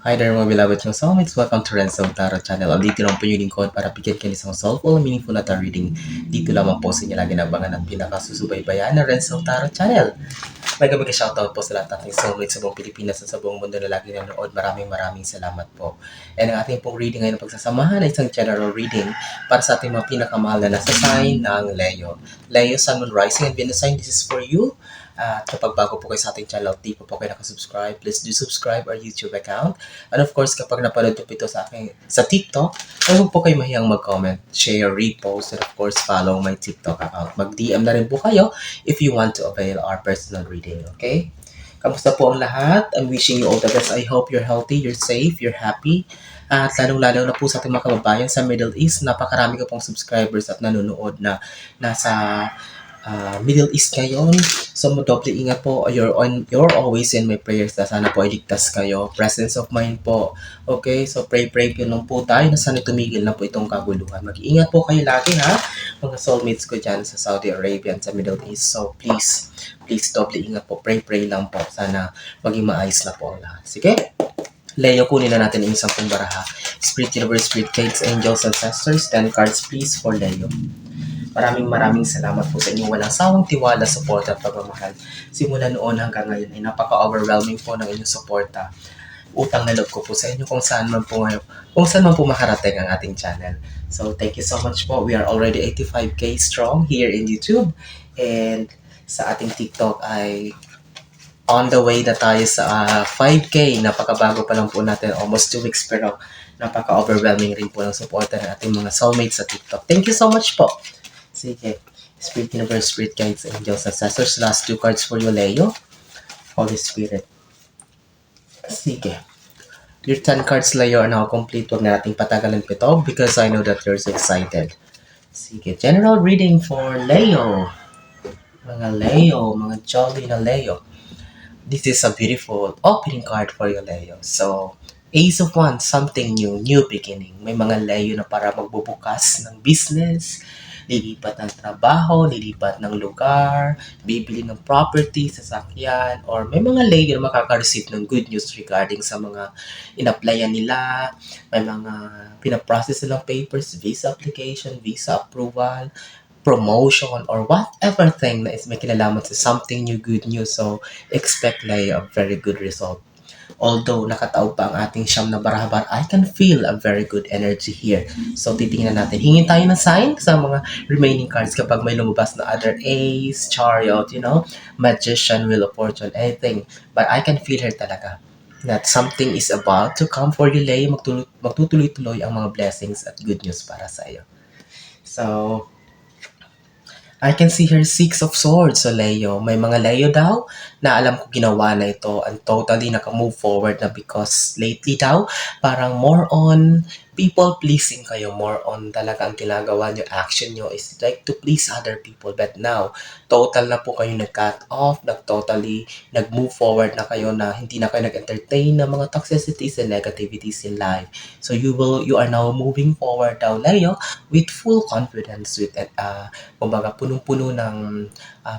Hi there mga beloved yung soulmates. Welcome to Renzo Tarot Channel. Andito lang po yung lingkod para bigyan kayo ng isang soulful, meaningful na tarot reading. Dito lamang po sa inyo lagi nabangan at pinakasusubaybayan ng Renzo Tarot Channel. May shoutout po sa lahat ng soulmates sa buong Pilipinas at sa buong mundo na lagi nanonood. Maraming salamat po. And ang ating pong reading ngayon pagsasamahan ay isang general reading para sa ating mga pinakamahal na nasa sign ng Leo. Leo, Sun, Moon, Rising, and Venus sign, this is for you. At kapag bago po kayo sa ating channel, di po kayo nakasubscribe, please do subscribe our YouTube account. And of course, kapag napanood po ito sa TikTok, huwag po kayo mahiyang mag-comment, share, repost, and of course, follow my TikTok account. Mag-DM na rin po kayo if you want to avail our personal reading, okay? Kamusta po ang lahat? I'm wishing you all the best. I hope you're healthy, you're safe, you're happy. At lalong-lalo na po sa ating mga kababayan sa Middle East, napakarami ko pong subscribers at nanonood na nasa Middle East ngayon. So, doble ingat po. You're always in my prayers na sana po ay ligtas kayo. Presence of mind po. Okay? So, pray ko lang po tayo na sana tumigil na po itong kaguluhan. Mag-iingat po kayo lagi ha, mga soulmates ko dyan sa Saudi Arabia at sa Middle East. So, please, doble ingat po. Pray lang po. Sana maging maayos na po ang lahat. Sige? Leo, kunin na natin yung isang pong baraha. Spirit Universe, Spirit Guides, Angels, Ancestors. 10 cards please for Leo. Maraming salamat po sa inyong walang sawang tiwala, suporta at pagmamahal. Simula noon hanggang ngayon ay napaka-overwhelming po ng inyong suporta. Utang na loob ko po sa inyo kung saan man po makarating ang ating channel. So thank you so much po. We are already 85k strong here in YouTube. And sa ating TikTok ay on the way na tayo sa 5k. Napakabago pa lang po natin. Almost 2 weeks pero napaka-overwhelming rin po ng suporta ng ating mga soulmates sa TikTok. Thank you so much po. Sige. Spirit Universe, Spirit Guides, Angels, Ancestors. Last 2 cards for you, Leo. Holy Spirit. Sige. Your 10 cards, Leo, are now complete. Huwag na nating patagalan po ito because I know that you're so excited. Sige. General reading for Leo. Mga jolly na Leo. This is a beautiful opening card for you, Leo. So, Ace of Wands, something new beginning. May mga Leo na para magbubukas ng business, lilipat ng trabaho, lilipat ng lugar, bibili ng property, sasakyan, or may mga Leo na makaka-receive ng good news regarding sa mga in-applyan nila, may mga pinaprocess nilang papers, visa application, visa approval, promotion, or whatever thing na is may kinalaman sa something new, good news. So, expect Leo a very good result. Although nakataob pa ang ating siyam na barahabar, I can feel a very good energy here. So, titingnan natin. Hingin tayo ng sign sa mga remaining cards kapag may lumabas na other Ace, Chariot, Magician, Wheel of Fortune, anything. But I can feel her talaga that something is about to come for you, Leo. Magtutuloy-tuloy ang mga blessings at good news para sa iyo. So, I can see her 6 of Swords, so Leo. May mga Leo daw na alam ko ginawa na ito and totally naka-move forward na because lately daw, parang more on people pleasing kayo, more on talaga ang ginagawa nyo, action nyo is like to please other people. But now, total na po kayo nag-cut off, nag-move forward na kayo na hindi na kayo nag-entertain ng mga toxicities and negativities in life. So you are now moving forward daw, Leo, with full confidence, with kumbaga punong-puno ng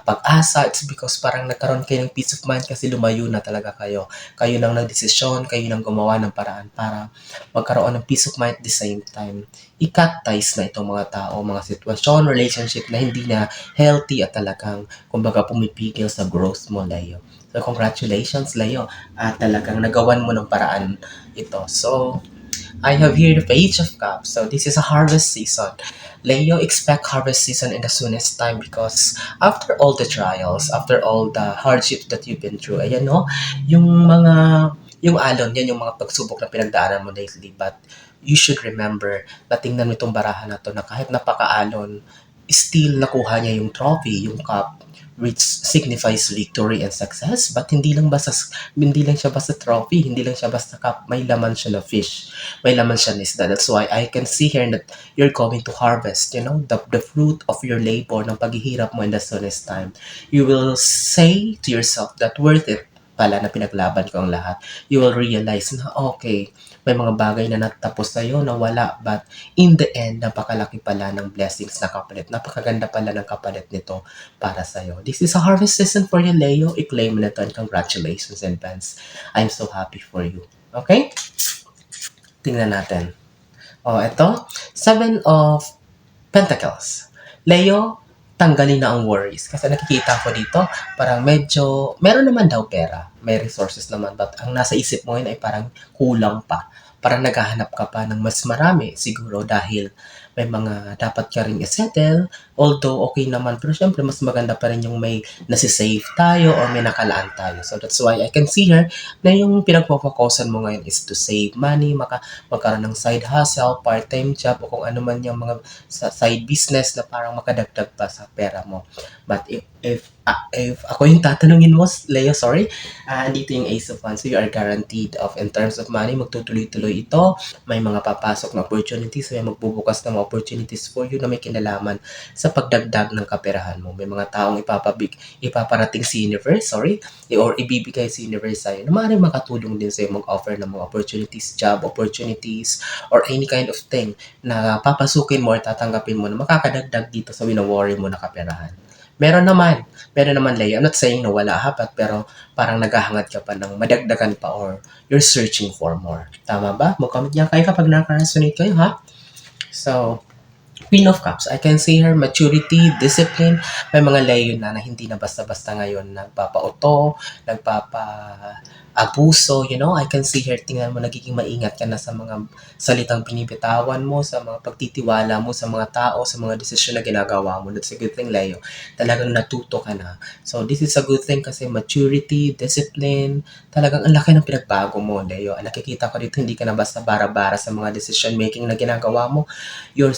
pag-asa. It's because parang nagkaroon kayo ng peace of mind kasi lumayo na talaga kayo. Kayo nang nagdesisyon, kayo nang gumawa ng paraan para magkaroon ng peace of mind at the same time. I-cut ties na itong mga tao, mga sitwasyon, relationship na hindi na healthy at talagang kumbaga pumipigil sa growth mo, Leo. So congratulations, Leo. At talagang nagawan mo ng paraan ito. So, I have here the Page of Cups. So this is a harvest season. Leo, expect harvest season in the soonest time because after all the trials, after all the hardships that you've been through, ayan no, yung alon, yan yung mga pagsubok na pinagdaanan mo lately. But you should remember na tingnan mo itong barahan na to na kahit napaka-alon, still nakuha niya yung trophy, yung cup, which signifies victory and success. But hindi lang siya basta trophy, hindi lang siya basta cup, may laman siya na fish, may laman siya na isda. That's why I can see here that you're going to harvest, the fruit of your labor, ng paghihirap mo in the soonest time. You will say to yourself that worth it pala na pinaglaban ko ang lahat. You will realize na okay, may mga bagay na natapos sa'yo na wala, but in the end, napakalaki pala ng blessings na kapalit. Napakaganda pala ng kapalit nito para sa'yo. This is a harvest season for you, Leo. I-claim na ito and congratulations in advance. I'm so happy for you. Okay? Tingnan natin. Ito. Seven of Pentacles. Leo, tanggalin na ang worries. Kasi nakikita ko dito, parang medyo, meron naman daw pera. May resources naman. But ang nasa isip mo yun ay parang kulang pa. Parang naghahanap ka pa ng mas marami. Siguro dahil may mga dapat ka rin isettle. Although okay naman. Pero syempre, mas maganda pa rin yung may nasisave tayo or may nakalaan tayo. So that's why I can see here na yung pinagpo-focusan mo ngayon is to save money, magkaroon ng side hustle, part-time job, o kung ano man yung mga sa side business na parang makadagdag pa sa pera mo. But if ako yung tatanungin mo, Leo, sorry, dito yung Ace of Wands, so you are guaranteed of in terms of money, magtutuloy-tuloy ito, may mga papasok na opportunities, may magbubukas na mga opportunities for you na may kinalaman sa pagdagdag ng kaperahan mo. May mga taong ipaparating si universe, or ibibigay si universe sa'yo na maaaring makatulong din sa'yo mag-offer ng mga opportunities, job opportunities, or any kind of thing na papasukin mo or tatanggapin mo na makakadagdag dito sa wino-worry mo na kaperahan. Meron naman Leo. I'm not saying na wala hapat, pero parang naghahangad ka pa ng madagdagan pa or you're searching for more. Tama ba? Mag-comment yan kayo kapag nakaka-resonate kayo, ha? So, Queen of Cups. I can see her maturity, discipline. May mga Leo na hindi na basta-basta ngayon nagpapauto, nagpapa-abuso, I can see her, tingnan mo, nagiging maingat ka na sa mga salitang binibitawan mo, sa mga pagtitiwala mo sa mga tao, sa mga desisyon na ginagawa mo. That's a good thing, Leo. Talagang natuto ka na. So, this is a good thing kasi maturity, discipline, talagang ang laki ng pinagbago mo, Leo. Nakikita ko dito, hindi ka na basta bara-bara sa mga decision making na ginagawa mo. You're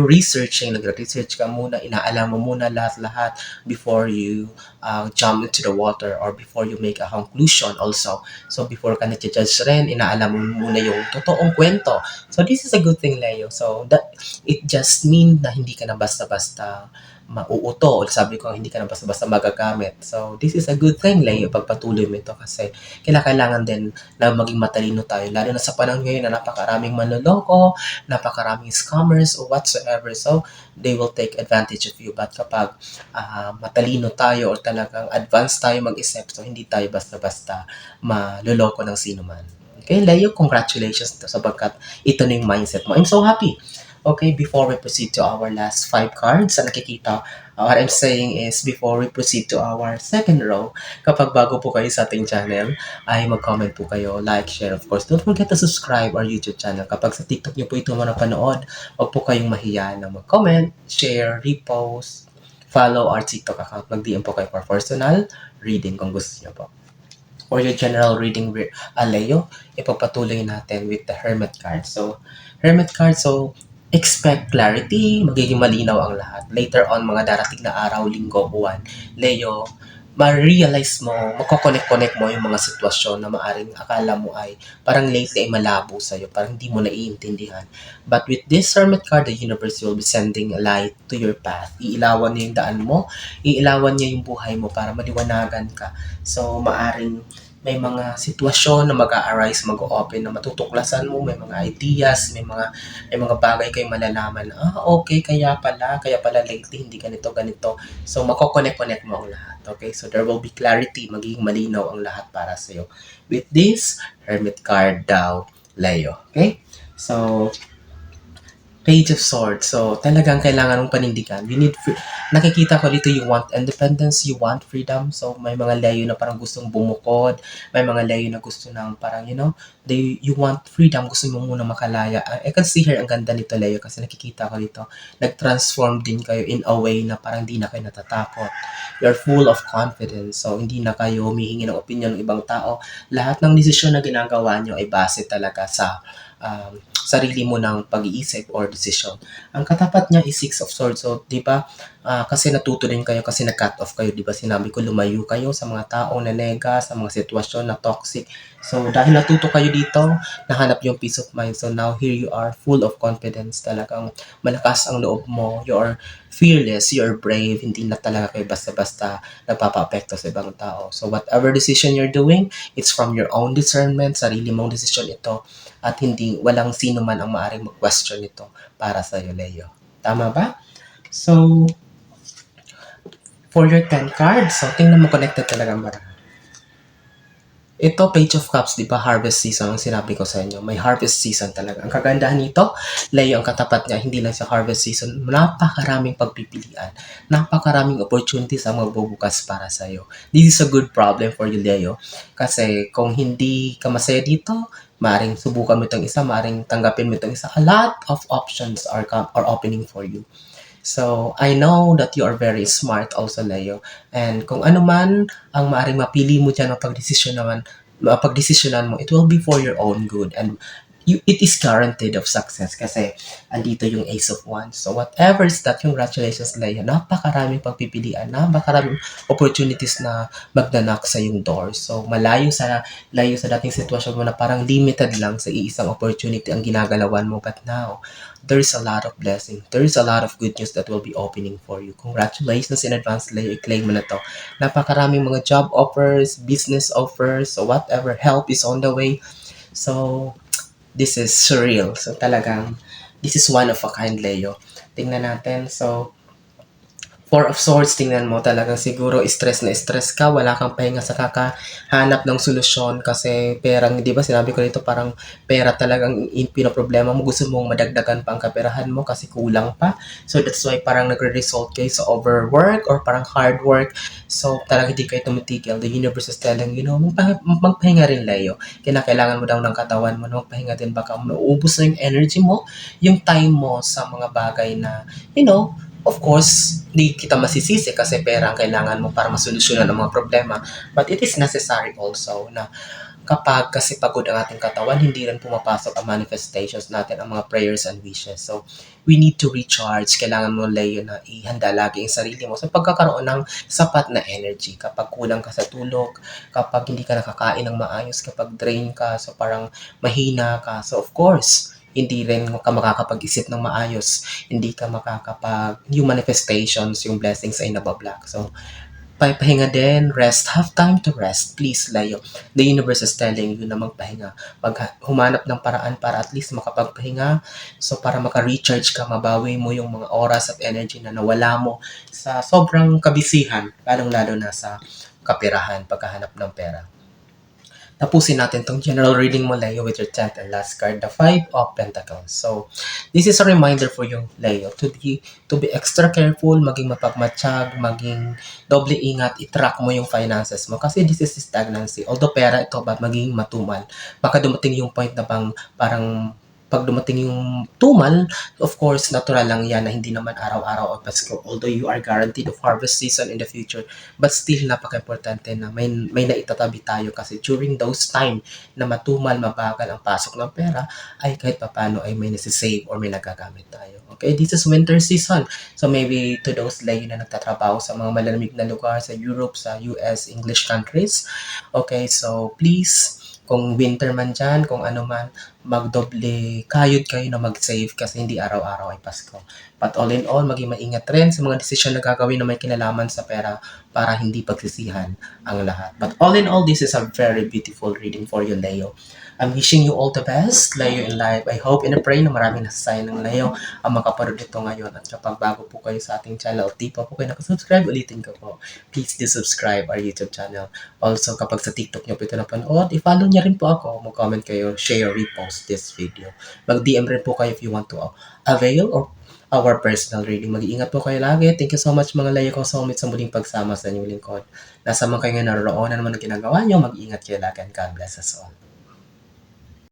researching, nagre-research ka muna, inaalam mo muna lahat-lahat before you jump into the water or before you make a conclusion also. So, before ka na-judge rin, inaalam mo muna yung totoong kwento. So, this is a good thing, Leo. So, it just means na hindi ka na basta-basta mauuto. O sabi ko, hindi ka na basta-basta magagamit. So, this is a good thing, Leo, pagpatuloy mo ito kasi kailangan din na maging matalino tayo. Lalo na sa panahon ngayon na napakaraming manloloko, napakaraming scammers or whatsoever. So, they will take advantage of you. But kapag matalino tayo or talagang advanced tayo mag-isip, so hindi tayo basta-basta maloloko ng sino man. Okay, Leo, congratulations sapagkat ito na yung mindset mo. I'm so happy. Okay, before we proceed to our last 5 cards, nakikita, what I'm saying is, before we proceed to our second row, kapag bago po kayo sa ating channel, ay mag-comment po kayo, like, share, of course. Don't forget to subscribe our YouTube channel. Kapag sa TikTok nyo po ito manapanood, huwag po kayong mahiya na mag-comment, share, repost, follow our TikTok account. Mag-DM po kayo for personal reading kung gusto nyo po. For your general reading, Leo, ipapatuloy natin with the Hermit card. So, Hermit card, expect clarity, magiging malinaw ang lahat. Later on, mga darating na araw, linggo, buwan, Leo, ma-realize mo, magkoconnect-connect mo yung mga sitwasyon na maaring akala mo ay parang lately ay malabo sa'yo, parang hindi mo naiintindihan. But with this Hermit card, the universe will be sending light to your path. Iilawan niya yung daan mo, iilawan niya yung buhay mo para maliwanagan ka. So, maaring may mga sitwasyon na mag-a-arise, mag-o-open na matutuklasan mo, may mga ideas, may mga bagay kayo malalaman na, okay, kaya pala lately hindi ganito. So, mako-connect mo ang lahat. Okay? So, there will be clarity, magiging malinaw ang lahat para sa'yo. With this, Hermit card daw, Leo. Okay? So, Page of Swords. So, talagang kailangan mong panindigan. Nakikita ko dito, you want independence, you want freedom. So, may mga Leo na parang gustong bumukod. May mga Leo na gusto ng parang, you want freedom. Gusto mo muna makalaya. I can see here, ang ganda nito, Leo, kasi nakikita ko dito, nag-transform din kayo in a way na parang hindi na kayo natatakot. You're full of confidence. So, hindi na kayo humihingi ng opinion ng ibang tao. Lahat ng desisyon na ginagawa nyo ay base talaga sa sarili mo ng pag-iisip or decision. Ang katapat niya is Six of Swords. So, di ba, kasi natuto din kayo kasi nag-cut off kayo. Di ba, sinabi ko, lumayo kayo sa mga taong na nega, sa mga sitwasyon na toxic. So, dahil natuto kayo dito, nahanap yung peace of mind. So, now here you are, full of confidence. Talagang malakas ang loob mo. You're fearless, you're brave. Hindi na talaga kayo basta-basta nagpapa-apekto sa ibang tao. So, whatever decision you're doing, it's from your own discernment, sarili mong decision ito. At walang sino man ang maaaring mag-question ito para sa iyo, Leo. Tama ba? So, for your 10 cards, so tingnan mo, connected talaga ang marami. Ito, Page of Cups, di ba, harvest season ang sinabi ko sa inyo. May harvest season talaga. Ang kagandahan nito, Leo, ang katapat niya, hindi lang sa harvest season, napakaraming pagpipilian. Napakaraming opportunities ang magbubukas para sa iyo. This is a good problem for you, Leo. Kasi kung hindi ka masaya dito, maaring subukan mo itong isa, maaring tanggapin mo itong isa. A lot of options are opening for you. So, I know that you are very smart also, Leo. And kung ano man ang maaaring mapili mo dyan o pagdesisyonan mo, it will be for your own good. And it is guaranteed of success kasi andito yung Ace of Wands. So whatever is that, congratulations, Leo. Napakaraming pagpipilian, napakaraming opportunities na magnanak sa yung door. So layo sa dating sitwasyon mo na parang limited lang sa iisang opportunity ang ginagalawan mo. But now, there is a lot of blessing. There is a lot of good news that will be opening for you. Congratulations in advance, Leo. I-claim mo na to. Napakaraming mga job offers, business offers, so whatever, help is on the way. So, this is surreal. So, talagang, this is one of a kind, Leo. Tingnan natin. So, Four of Swords, tingnan mo, talagang siguro stress na stress ka, wala kang pahinga sa kakahanap ng solusyon kasi perang, di ba sinabi ko dito, parang pera talagang pinoproblema mo, gusto mong madagdagan pa ang kaperahan mo kasi kulang pa. So that's why parang nagre-result kayo sa overwork or parang hard work. So talagang hindi kayo tumitigil. The universe is telling you, magpahinga rin, Leo. Kailangan mo daw ng katawan mo na magpahinga din, baka maubos na yung energy mo, yung time mo sa mga bagay na, of course, di kita masisisi kasi pera ang kailangan mo para masolusyonan ang mga problema. But it is necessary also na kapag kasi pagod ang ating katawan, hindi rin pumapasok ang manifestations natin, ang mga prayers and wishes. So, we need to recharge. Kailangan mo, Leo, na ihanda lagi ang sarili mo sa pagkakaroon ng sapat na energy. Kapag kulang ka sa tulog, kapag hindi ka nakakain ng maayos, kapag drain ka, so parang mahina ka. So, of course, hindi rin ka makakapag-isip ng maayos, hindi ka yung manifestations, yung blessings ay nabablock. So, pahinga din, rest, have time to rest, please, Leo. The universe is telling you na magpahinga, humanap ng paraan para at least makapagpahinga, so para maka-recharge ka, mabawi mo yung mga oras at energy na nawala mo sa sobrang kabisihan, lalong-lalo na sa kapirahan, pagkahanap ng pera. Tapusin natin tong general reading mo, Leo, with your 10th and last card, the Five of Pentacles. So, this is a reminder for you, Leo, to be extra careful, maging mapagmatsyag, maging doble ingat, i-track mo yung finances mo. Kasi this is stagnancy. Although pera ito, maging matumal. Baka dumating yung point na parang pag dumating yung tumal, of course, natural lang yan na hindi naman araw-araw o Pasko. Although you are guaranteed of harvest season in the future, but still napaka-importante na may naitatabi tayo kasi during those time na matumal, mabagal ang pasok ng pera, ay kahit papano ay may nasi-save or may nagagamit tayo. Okay, this is winter season. So maybe to those lay na nagtatrabaho sa mga malamig na lugar sa Europe, sa US, English countries. Okay, so please, kung winter man dyan, kung ano man, magdoble kayod kayo na mag-save kasi hindi araw-araw ay Pasko. But all in all, maging maingat rin sa mga desisyon na gagawin na may kinalaman sa pera para hindi pagsisihan ang lahat. But all in all, this is a very beautiful reading for you, Leo. I'm wishing you all the best, Leo, in life. I hope and I pray na maraming nasasayan ng Leo ang makaparod nito ngayon. At kapag bago po kayo sa ating channel, di pa po kayo nakasubscribe, ulitin ko po. Please do subscribe our YouTube channel. Also, kapag sa TikTok nyo po ito napanood, i-follow niya rin po ako. Mag-comment kayo, share, repost this video. Mag-DM rin po kayo if you want to avail or our personal reading. Mag-iingat po kayo lagi. Thank you so much mga Leo ko soulmates sa muling pagsama sa inyong lingkod. Nasa man kayo ngayon naroon na naman ang ginagawa nyo, mag-iingat kayo lagi and God bless us all.